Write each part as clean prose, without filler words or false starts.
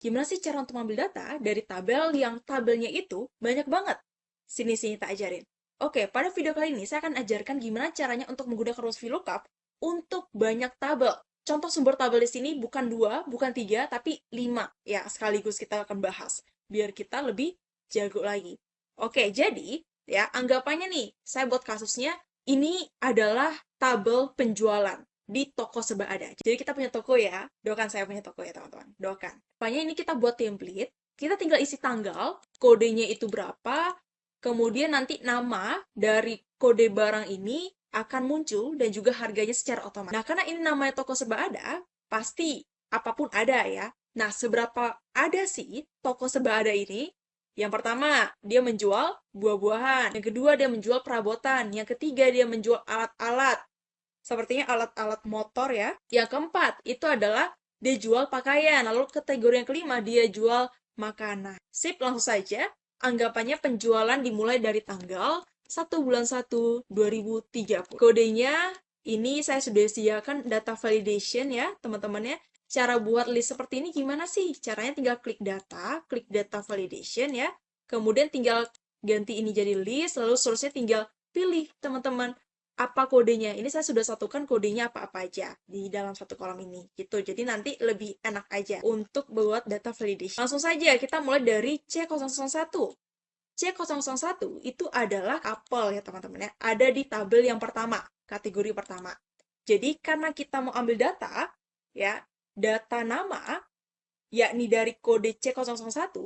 Gimana sih cara untuk mengambil data dari tabel yang tabelnya itu banyak banget? Sini-sini tak ajarin. Oke, pada video kali ini saya akan ajarkan gimana caranya untuk menggunakan rumus VLOOKUP untuk banyak tabel. Contoh sumber tabel di sini bukan 2, bukan 3, tapi 5. Ya, sekaligus kita akan bahas. Biar kita lebih jago lagi. Oke, jadi ya anggapannya nih, saya buat kasusnya, ini adalah tabel penjualan di toko Seba Ada. Jadi kita punya toko ya, doakan saya punya toko ya teman-teman, doakan. Pokoknya ini kita buat template, kita tinggal isi tanggal, kodenya itu berapa, kemudian nanti nama dari kode barang ini akan muncul dan juga harganya secara otomatis. Nah, karena ini namanya toko Seba Ada, pasti apapun ada ya. Nah, seberapa ada sih toko Seba Ada ini? Yang pertama, dia menjual buah-buahan. Yang kedua, dia menjual perabotan. Yang ketiga, dia menjual alat-alat sepertinya alat-alat motor ya. Yang keempat, itu adalah dia jual pakaian. Lalu kategori yang kelima, dia jual makanan. Sip, langsung saja. Anggapannya penjualan dimulai dari tanggal 1/1/2030. Kodenya, ini saya sudah sediakan data validation ya, teman-teman ya. Cara buat list seperti ini gimana sih? Caranya tinggal klik data validation ya. Kemudian tinggal ganti ini jadi list, lalu seterusnya tinggal pilih teman-teman apa kodenya. Ini saya sudah satukan kodenya apa-apa aja di dalam satu kolom ini gitu. Jadi nanti lebih enak aja untuk buat data validation. Langsung saja kita mulai dari C001. C001 itu adalah apel ya teman-teman ya. Ada di tabel yang pertama, kategori pertama. Jadi karena kita mau ambil data ya, data nama yakni dari kode C001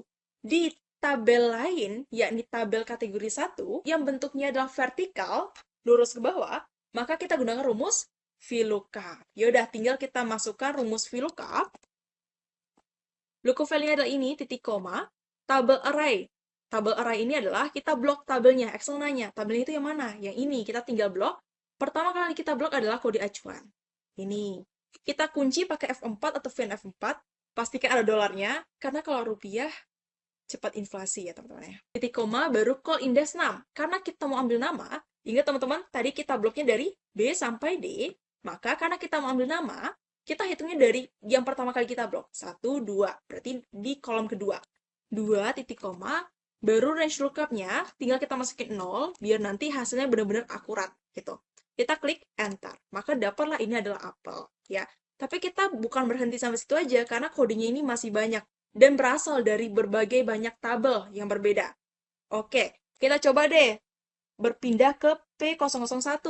di tabel lain, yakni tabel kategori 1, yang bentuknya adalah vertikal, lurus ke bawah, maka kita gunakan rumus VLOOKUP. Yaudah, tinggal kita masukkan rumus VLOOKUP. Lookup value-nya adalah ini, titik koma, tabel array. Tabel array ini adalah kita blok tabelnya. Excel nanya, tabelnya itu yang mana? Yang ini, kita tinggal blok. Pertama kali kita blok adalah kode acuan. Ini. Kita kunci pakai F4 atau VN F4. Pastikan ada dolarnya, karena kalau rupiah cepat inflasi ya teman-teman ya. Titik koma baru call index 6. Karena kita mau ambil nama, ingat teman-teman, tadi kita bloknya dari B sampai D, maka karena kita mau ambil nama, kita hitungnya dari yang pertama kali kita blok. 1, 2, berarti di kolom kedua. 2, titik koma, baru range lookup-nya, tinggal kita masukin 0, biar nanti hasilnya benar-benar akurat, gitu. Kita klik enter, maka dapatlah ini adalah apel, ya. Tapi kita bukan berhenti sampai situ aja, karena kodenya ini masih banyak dan berasal dari berbagai banyak tabel yang berbeda. Oke, kita coba deh berpindah ke P001.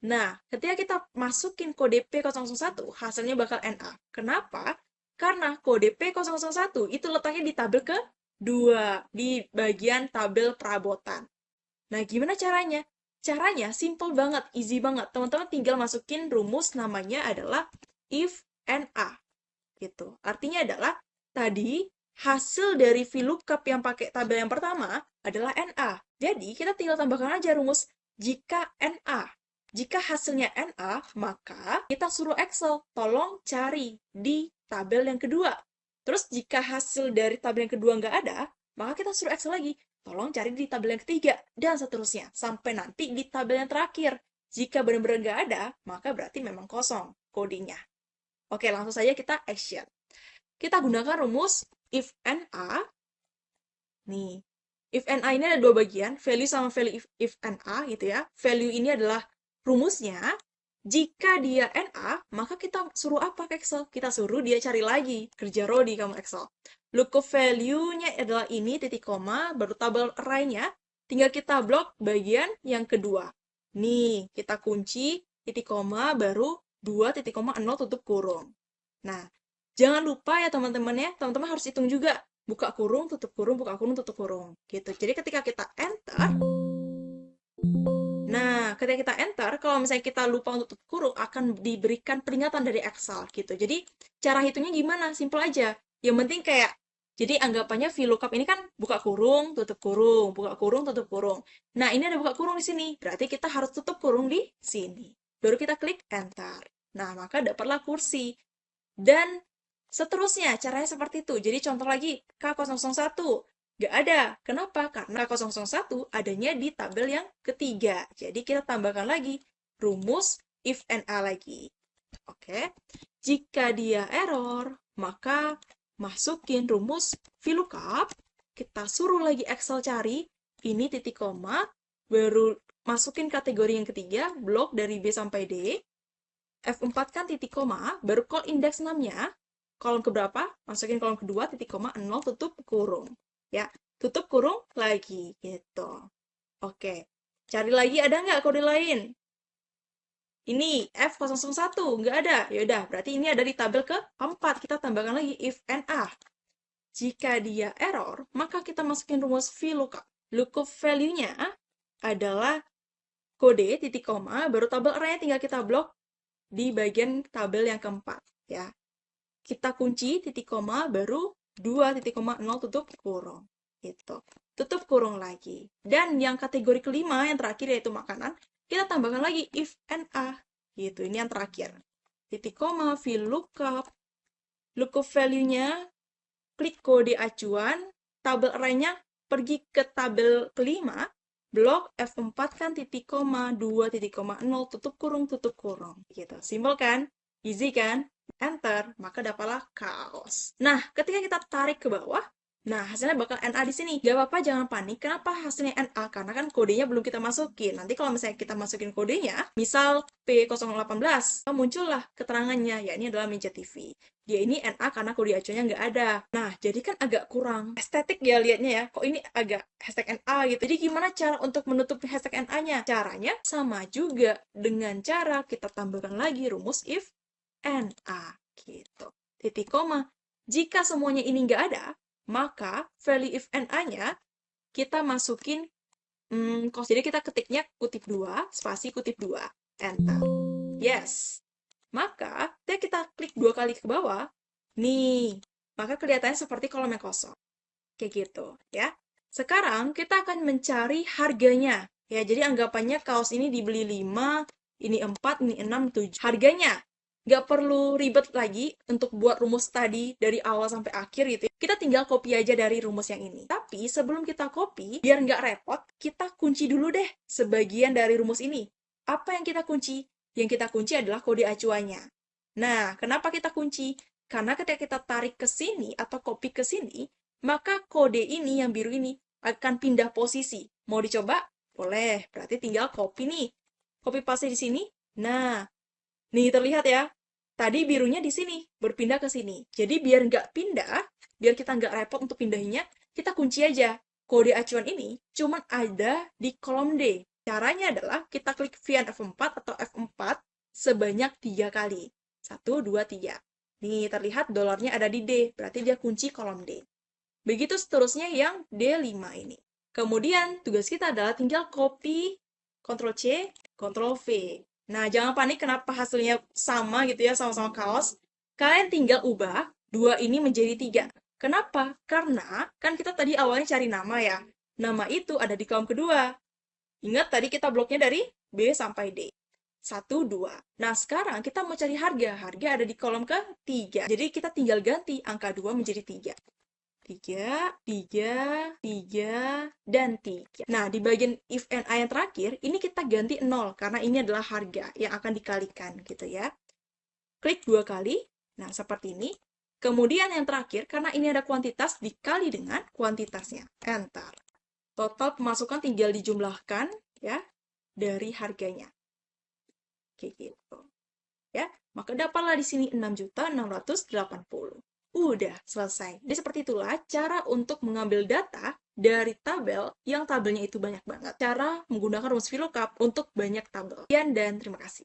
Nah, ketika kita masukin kode P001, hasilnya bakal NA. Kenapa? Karena kode P001 itu letaknya di tabel ke-2, di bagian tabel perabotan. Nah, gimana caranya? Caranya simple banget, easy banget. Teman-teman tinggal masukin rumus namanya adalah if NA. Gitu. Artinya adalah tadi hasil dari VLOOKUP yang pakai tabel yang pertama adalah NA. Jadi kita tinggal tambahkan aja rumus jika NA. Jika hasilnya NA, maka kita suruh Excel tolong cari di tabel yang kedua. Terus jika hasil dari tabel yang kedua nggak ada, maka kita suruh Excel lagi tolong cari di tabel yang ketiga, dan seterusnya. Sampai nanti di tabel yang terakhir. Jika benar-benar nggak ada, maka berarti memang kosong kodenya. Oke, langsung saja kita action. Kita gunakan rumus if NA. Nih, if NA ini ada dua bagian, value sama value if NA gitu ya. Value ini adalah rumusnya. Jika dia NA, maka kita suruh apa ke Excel? Kita suruh dia cari lagi. Kerja Rodi kamu Excel. Lookup value-nya adalah ini, titik koma, baru tabel array-nya. Tinggal kita blok bagian yang kedua. Nih, kita kunci, titik koma, baru 2,0 tutup kurung. Nah, jangan lupa ya teman-teman ya, teman-teman harus hitung juga. Buka kurung, tutup kurung, buka kurung, tutup kurung. Gitu. Jadi ketika kita enter, nah, ketika kita enter, kalau misalnya kita lupa untuk tutup kurung, akan diberikan peringatan dari Excel gitu. Jadi, cara hitungnya gimana? Simple aja. Yang penting kayak, jadi anggapannya VLOOKUP ini kan buka kurung, tutup kurung, buka kurung, tutup kurung. Nah, ini ada buka kurung di sini. Berarti kita harus tutup kurung di sini. Baru kita klik enter. Nah, maka dapatlah kursi. Dan seterusnya, caranya seperti itu. Jadi contoh lagi, K001. Nggak ada. Kenapa? Karena K001 adanya di tabel yang ketiga. Jadi kita tambahkan lagi rumus if NA lagi. Oke. Jika dia error, maka masukin rumus VLOOKUP, kita suruh lagi Excel cari, ini titik koma, baru masukin kategori yang ketiga, blok dari B sampai D, F4 kan titik koma, baru call index 6-nya, kolom keberapa? Masukin kolom kedua, titik koma, 0, tutup kurung. Ya, tutup kurung lagi, gitu. Oke, cari lagi ada nggak kode lain? Ini F001, nggak ada. Yaudah, berarti ini ada di tabel ke-4. Kita tambahkan lagi if and a. Jika dia error, maka kita masukin rumus VLOOKUP. Lookup value-nya adalah kode, titik koma, baru tabel arraynya tinggal kita blok di bagian tabel yang keempat. Ya. Kita kunci, titik koma, baru 2, titik koma, 0, tutup kurung. Gitu. Tutup kurung lagi. Dan yang kategori kelima, yang terakhir yaitu makanan, kita tambahkan lagi if and a. Gitu, ini yang terakhir. Titik koma, VLOOKUP. Lookup value-nya, klik kode acuan, tabel array-nya pergi ke tabel kelima, blok F4 kan titik koma, 2 titik koma, 0, tutup kurung, gitu. Simpel kan? Easy kan? Enter, maka dapatlah chaos. Nah, ketika kita tarik ke bawah, nah hasilnya bakal NA di sini. Gak apa-apa, jangan panik. Kenapa hasilnya NA? Karena kan kodenya belum kita masukin. Nanti kalau misalnya kita masukin kodenya, misal P018, muncullah keterangannya, ya ini adalah meja TV. Dia ini NA karena kode acuannya nggak ada. Nah, jadi kan agak kurang estetik ya liatnya ya. Kok ini agak hashtag NA gitu. Jadi gimana cara untuk menutupi hashtag NA-nya? Caranya sama juga dengan cara kita tambahkan lagi rumus if NA gitu. Titik koma. Jika semuanya ini nggak ada, maka value if NA-nya kita masukin jadi kita ketiknya kutip 2, spasi kutip 2, enter. Yes. Maka, kita klik 2 kali ke bawah, nih, maka kelihatannya seperti kolom yang kosong. Kayak gitu, ya. Sekarang, kita akan mencari harganya. Ya, jadi anggapannya kaos ini dibeli 5, ini 4, ini 6, 7. Harganya, nggak perlu ribet lagi untuk buat rumus tadi dari awal sampai akhir gitu ya. Kita tinggal copy aja dari rumus yang ini. Tapi sebelum kita copy, biar nggak repot, kita kunci dulu deh sebagian dari rumus ini. Apa yang kita kunci? Yang kita kunci adalah kode acuannya. Nah, kenapa kita kunci? Karena ketika kita tarik ke sini atau copy ke sini, maka kode ini yang biru ini akan pindah posisi. Mau dicoba? Boleh. Berarti tinggal copy nih. Copy paste di sini. Nah, nih terlihat ya. Tadi birunya di sini, berpindah ke sini. Jadi biar nggak pindah, biar kita nggak repot untuk pindahinnya, kita kunci aja. Kode acuan ini cuma ada di kolom D. Caranya adalah kita klik VN F4 atau F4 sebanyak 3 kali. 1, 2, 3. Nih, terlihat dolarnya ada di D, berarti dia kunci kolom D. Begitu seterusnya yang D5 ini. Kemudian, tugas kita adalah tinggal copy, Ctrl-C, Ctrl-V. Nah, jangan panik kenapa hasilnya sama gitu ya, sama-sama kaos. Kalian tinggal ubah 2 ini menjadi 3. Kenapa? Karena kan kita tadi awalnya cari nama ya. Nama itu ada di kolom kedua. Ingat tadi kita bloknya dari B sampai D. 1, 2. Nah, sekarang kita mau cari harga. Harga ada di kolom ke-3. Jadi kita tinggal ganti angka 2 menjadi 3. 3, 3, 3, dan 3. Nah, di bagian if and a yang terakhir, ini kita ganti 0, karena ini adalah harga yang akan dikalikan, gitu ya. Klik 2 kali, nah seperti ini. Kemudian yang terakhir, karena ini ada kuantitas, dikali dengan kuantitasnya. Enter. Total pemasukan tinggal dijumlahkan, ya, dari harganya. Kayak gitu. Ya, maka dapatlah di sini 6.680.000. Udah selesai. Jadi seperti itulah cara untuk mengambil data dari tabel yang tabelnya itu banyak banget. Cara menggunakan rumus VLOOKUP untuk banyak tabel. Sekian dan terima kasih.